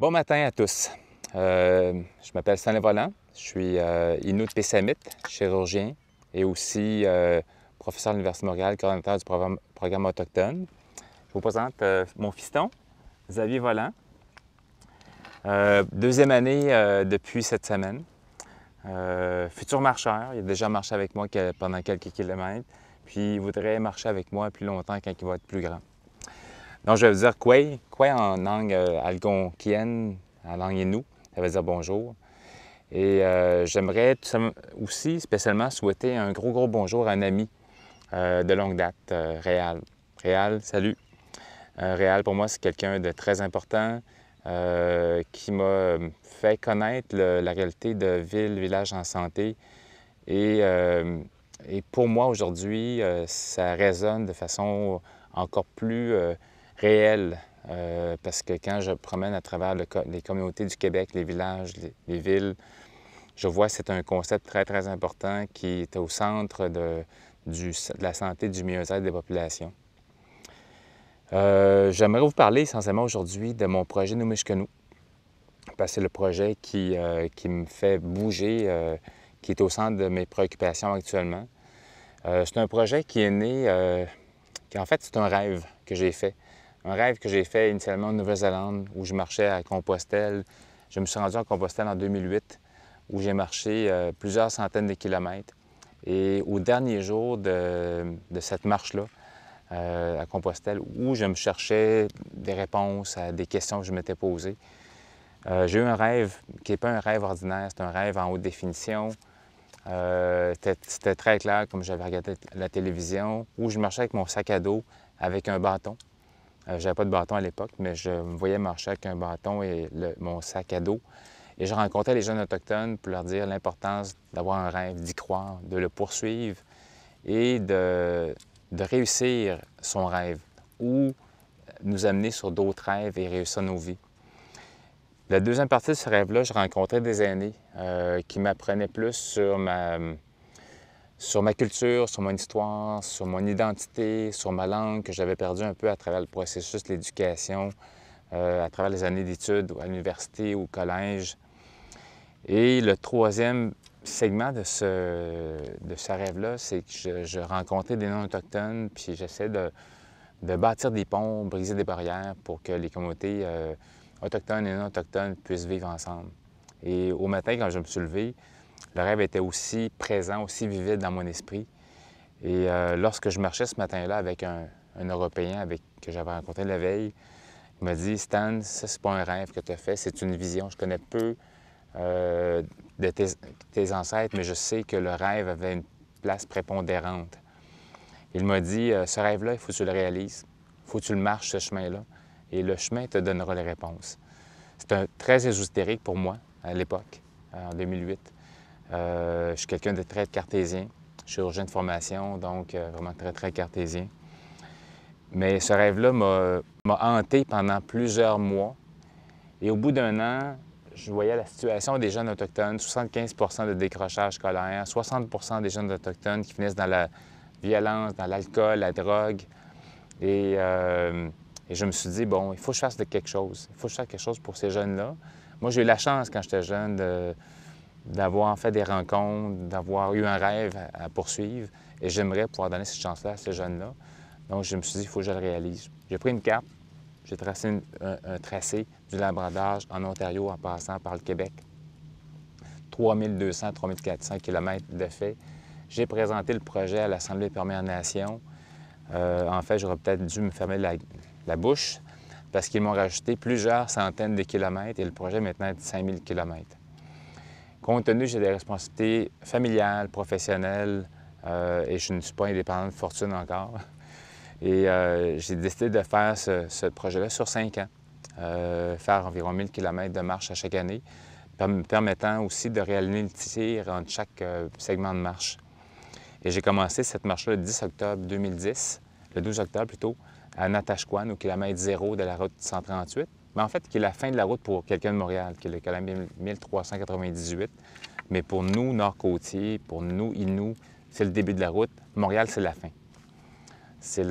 Bon matin à tous. Je m'appelle Stanley Volant. Je suis Inuit Pessamit, chirurgien et aussi professeur à l'Université de Montréal, coordonnateur du programme autochtone. Je vous présente mon fiston, Xavier Volant. Deuxième année depuis cette semaine. Futur marcheur. Il a déjà marché avec moi pendant quelques kilomètres. Puis il voudrait marcher avec moi plus longtemps quand il va être plus grand. Donc, je vais vous dire Kwei. Kwei en langue algonquienne, en langue Innu, ça veut dire bonjour. Et j'aimerais aussi spécialement souhaiter un gros bonjour à un ami de longue date, Réal. Réal, salut. Réal, pour moi, c'est quelqu'un de très important qui m'a fait connaître la réalité de ville, village en santé. Et pour moi, aujourd'hui, ça résonne de façon encore plus réelle. Parce que quand je promène à travers les communautés du Québec, les villages, les villes, je vois que c'est un concept très important qui est au centre de la santé, du mieux-être des populations. J'aimerais vous parler essentiellement aujourd'hui de mon projet Numishkenu, parce que c'est le projet qui me fait bouger, qui est au centre de mes préoccupations actuellement. C'est un projet qui est né, en fait, c'est un rêve que j'ai fait. Un rêve que j'ai fait initialement en Nouvelle-Zélande, où je marchais à Compostelle. Je me suis rendu à Compostelle en 2008, où j'ai marché plusieurs centaines de kilomètres. Et au dernier jour de cette marche-là, à Compostelle, où je me cherchais des réponses à des questions que je m'étais posées, j'ai eu un rêve qui n'est pas un rêve ordinaire, c'est un rêve en haute définition. C'était très clair, comme j'avais regardé la télévision, où je marchais avec mon sac à dos, avec un bâton. J'avais pas de bâton à l'époque, mais je me voyais marcher avec un bâton et mon sac à dos. Et je rencontrais les jeunes autochtones pour leur dire l'importance d'avoir un rêve, d'y croire, de le poursuivre et de réussir son rêve ou nous amener sur d'autres rêves et réussir nos vies. La deuxième partie de ce rêve-là, je rencontrais des aînés qui m'apprenaient plus sur ma culture, sur mon histoire, sur mon identité, sur ma langue que j'avais perdue un peu à travers le processus de l'éducation, à travers les années d'études à l'université ou au collège. Et le troisième segment de ce rêve-là, c'est que je rencontrais des non-autochtones, puis j'essaie de bâtir des ponts, briser des barrières pour que les communautés autochtones et non-autochtones puissent vivre ensemble. Et au matin, quand je me suis levé, le rêve était aussi présent, aussi vivide dans mon esprit. Et lorsque je marchais ce matin-là avec un Européen que j'avais rencontré la veille, il m'a dit « Stan, ça, c'est pas un rêve que tu as fait, c'est une vision. Je connais peu de tes ancêtres, mais je sais que le rêve avait une place prépondérante. » Il m'a dit « Ce rêve-là, il faut que tu le réalises. Il faut que tu le marches, ce chemin-là. Et le chemin te donnera les réponses. » C'était très ésotérique pour moi à l'époque, en 2008. Je suis quelqu'un de très cartésien, chirurgien de formation, donc vraiment très cartésien. Mais ce rêve-là m'a hanté pendant plusieurs mois. Et au bout d'un an, je voyais la situation des jeunes autochtones, 75 de décrochage scolaire, 60 des jeunes autochtones qui finissent dans la violence, dans l'alcool, la drogue. Et je me suis dit, bon, il faut que je fasse quelque chose. Il faut que je fasse quelque chose pour ces jeunes-là. Moi, j'ai eu la chance, quand j'étais jeune, d'avoir fait des rencontres, d'avoir eu un rêve à poursuivre. Et j'aimerais pouvoir donner cette chance-là à ces jeunes-là. Donc, je me suis dit, il faut que je le réalise. J'ai pris une carte, j'ai tracé un tracé du Labrador en Ontario en passant par le Québec. 3200, 3400 km de fait. J'ai présenté le projet à l'Assemblée des Premières Nations. En fait, j'aurais peut-être dû me fermer la bouche parce qu'ils m'ont rajouté plusieurs centaines de kilomètres et le projet maintenant est de 5000 km. Compte tenu que j'ai des responsabilités familiales, professionnelles et je ne suis pas indépendant de fortune encore, et j'ai décidé de faire ce projet-là sur 5 ans, faire environ 1000 km de marche à chaque année, permettant aussi de réaligner le tir entre chaque segment de marche. Et j'ai commencé cette marche-là le 10 octobre 2010, le 12 octobre plutôt, à Natashquan, au kilomètre 0 de la route 138, mais en fait, qui est la fin de la route pour quelqu'un de Montréal, qui est le kilomètre 1398. Mais pour nous, Nord-Côtier, pour nous, Inuits, c'est le début de la route. Montréal, c'est la fin. C'est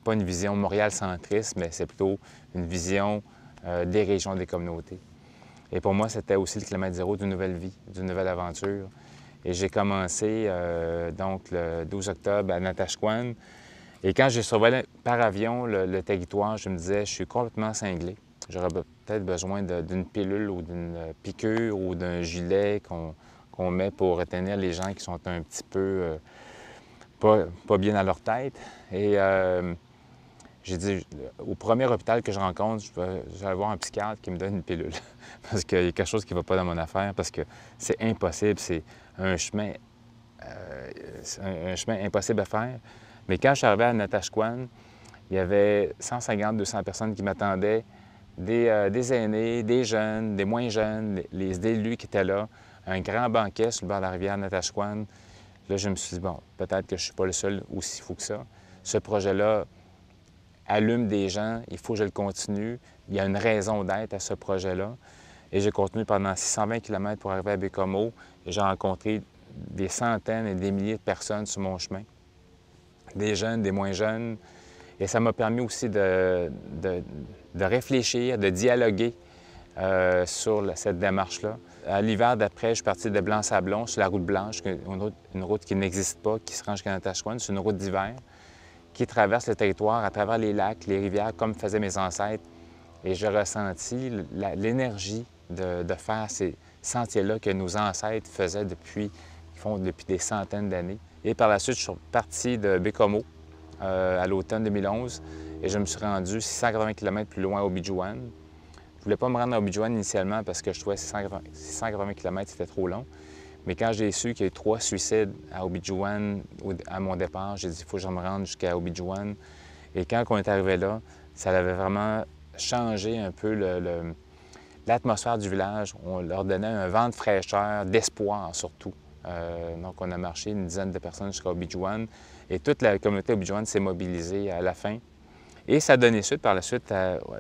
pas une vision Montréal-centriste, mais c'est plutôt une vision des régions, des communautés. Et pour moi, c'était aussi le kilomètre zéro d'une nouvelle vie, d'une nouvelle aventure. Et j'ai commencé donc le 12 octobre à Natashquan. Et quand j'ai survolé par avion le territoire, je me disais, je suis complètement cinglé. J'aurais peut-être besoin d'une pilule ou d'une piqûre ou d'un gilet qu'on met pour retenir les gens qui sont un petit peu pas bien dans leur tête. Et j'ai dit, au premier hôpital que je rencontre, je vais aller voir un psychiatre qui me donne une pilule. Parce qu'il y a quelque chose qui ne va pas dans mon affaire, parce que c'est impossible, c'est un chemin, un chemin impossible à faire. Mais quand je suis arrivé à Natashquan, il y avait 150-200 personnes qui m'attendaient, des aînés, des jeunes, des moins jeunes, les élus qui étaient là, un grand banquet sur le bord de la rivière Natashquan. Là, je me suis dit, bon, peut-être que je ne suis pas le seul aussi fou que ça. Ce projet-là allume des gens, il faut que je le continue. Il y a une raison d'être à ce projet-là. Et j'ai continué pendant 620 km pour arriver à Baie-Comeau. Et j'ai rencontré des centaines et des milliers de personnes sur mon chemin. Des jeunes, des moins jeunes. Et ça m'a permis aussi de réfléchir, de dialoguer sur cette démarche-là. À l'hiver d'après, je suis parti de Blanc-Sablon sur la route blanche, une route qui n'existe pas, qui se rend jusqu'à Natashquan. C'est une route d'hiver qui traverse le territoire à travers les lacs, les rivières, comme faisaient mes ancêtres. Et j'ai ressenti l'énergie de faire ces sentiers-là que nos ancêtres faisaient depuis des centaines d'années. Et par la suite, je suis parti de Baie-Comeau à l'automne 2011 et je me suis rendu 680 km plus loin à Obidjouan. Je ne voulais pas me rendre à Obidjouan initialement parce que je trouvais que 680 km, c'était trop long. Mais quand j'ai su qu'il y a eu 3 suicides à Obidjouan à mon départ, j'ai dit qu'il faut que je me rende jusqu'à Obidjouan. Et quand on est arrivé là, ça avait vraiment changé un peu l'atmosphère du village. On leur donnait un vent de fraîcheur, d'espoir surtout. Donc, on a marché une dizaine de personnes jusqu'à Obidjouan et toute la communauté Obidjouan s'est mobilisée à la fin. Et ça a donné suite par la suite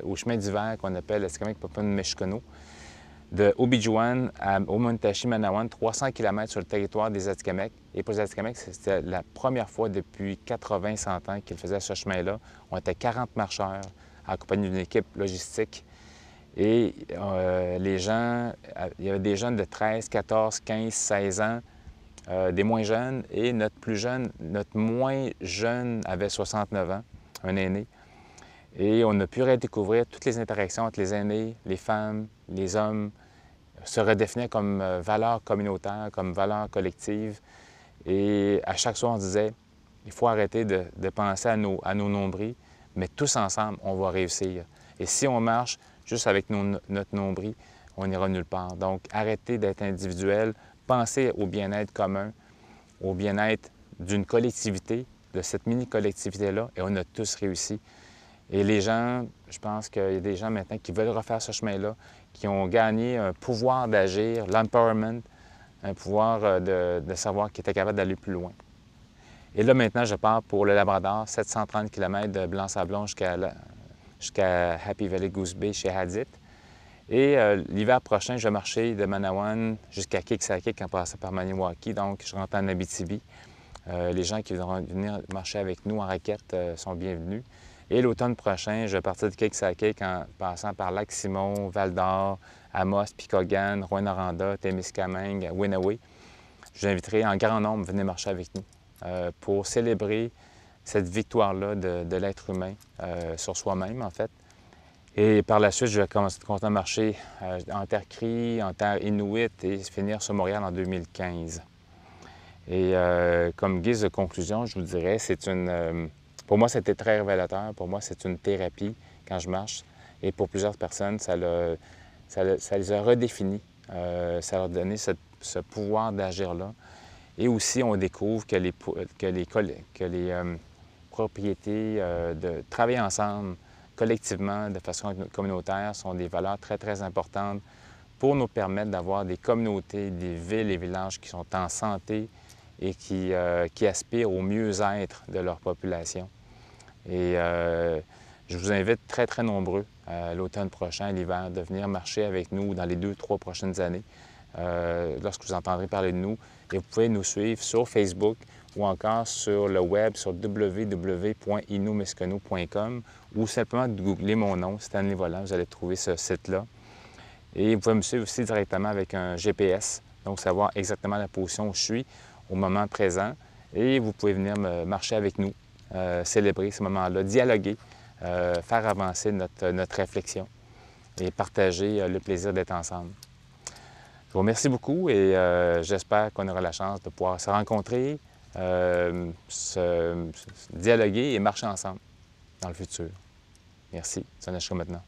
au chemin d'hiver qu'on appelle Atikamekw-Papan-Meshkono. De Obidjouan au Muntashi-Manawan, 300 km sur le territoire des Atikamekw. Et pour les Atikamekw, c'était la première fois depuis 80-100 ans qu'ils faisaient ce chemin-là. On était 40 marcheurs accompagnés d'une équipe logistique. Et les gens, il y avait des jeunes de 13, 14, 15, 16 ans, des moins jeunes, et notre moins jeune avait 69 ans, un aîné. Et on a pu redécouvrir toutes les interactions entre les aînés, les femmes, les hommes, se redéfinir comme valeurs communautaires, comme valeurs collectives. Et à chaque soir, on disait, il faut arrêter de penser à nos nombrils, mais tous ensemble, on va réussir. Et si on marche juste avec notre nombril, on n'ira nulle part. Donc, arrêtez d'être individuel, pensez au bien-être commun, au bien-être d'une collectivité, de cette mini-collectivité-là, et on a tous réussi. Et les gens, je pense qu'il y a des gens maintenant qui veulent refaire ce chemin-là, qui ont gagné un pouvoir d'agir, l'empowerment, un pouvoir de savoir qu'ils étaient capables d'aller plus loin. Et là, maintenant, je pars pour le Labrador, 730 km de Blanc-Sablon jusqu'à Happy Valley Goose Bay chez Hadit. Et l'hiver prochain, je vais marcher de Manawan jusqu'à Kiksakik en passant par Maniwaki, donc je rentre en Abitibi. Les gens qui voudront venir marcher avec nous en raquette sont bienvenus. Et l'automne prochain, je vais partir de Kiksakik en passant par Lac-Simon, Val-d'Or, Amos, Picogan, Rouyn-Noranda, Témiscamingue, Winaway. Je vous inviterai en grand nombre à venir marcher avec nous pour célébrer cette victoire-là de l'être humain sur soi-même, en fait. Et par la suite, je vais continuer à marcher en terre crie, en terre inuit et finir sur Montréal en 2015. Et comme guise de conclusion, je vous dirais, pour moi, c'était très révélateur. Pour moi, c'est une thérapie quand je marche. Et pour plusieurs personnes, ça les a redéfinis. Ça leur a donné ce pouvoir d'agir-là. Et aussi, on découvre que les propriétés de travailler ensemble, collectivement, de façon communautaire, sont des valeurs très, très importantes pour nous permettre d'avoir des communautés, des villes et villages qui sont en santé et qui aspirent au mieux-être de leur population. Et je vous invite très, très nombreux l'automne prochain, l'hiver, de venir marcher avec nous dans les 2-3 prochaines années, lorsque vous entendrez parler de nous. Et vous pouvez nous suivre sur Facebook ou encore sur le web sur www.innomescono.com ou simplement de googler mon nom, Stanley Volant, vous allez trouver ce site-là. Et vous pouvez me suivre aussi directement avec un GPS, donc savoir exactement la position où je suis au moment présent. Et vous pouvez venir marcher avec nous, célébrer ce moment-là, dialoguer, faire avancer notre réflexion et partager le plaisir d'être ensemble. Je vous remercie beaucoup et j'espère qu'on aura la chance de pouvoir se rencontrer, dialoguer et marcher ensemble dans le futur. Merci. Ça n'achète maintenant.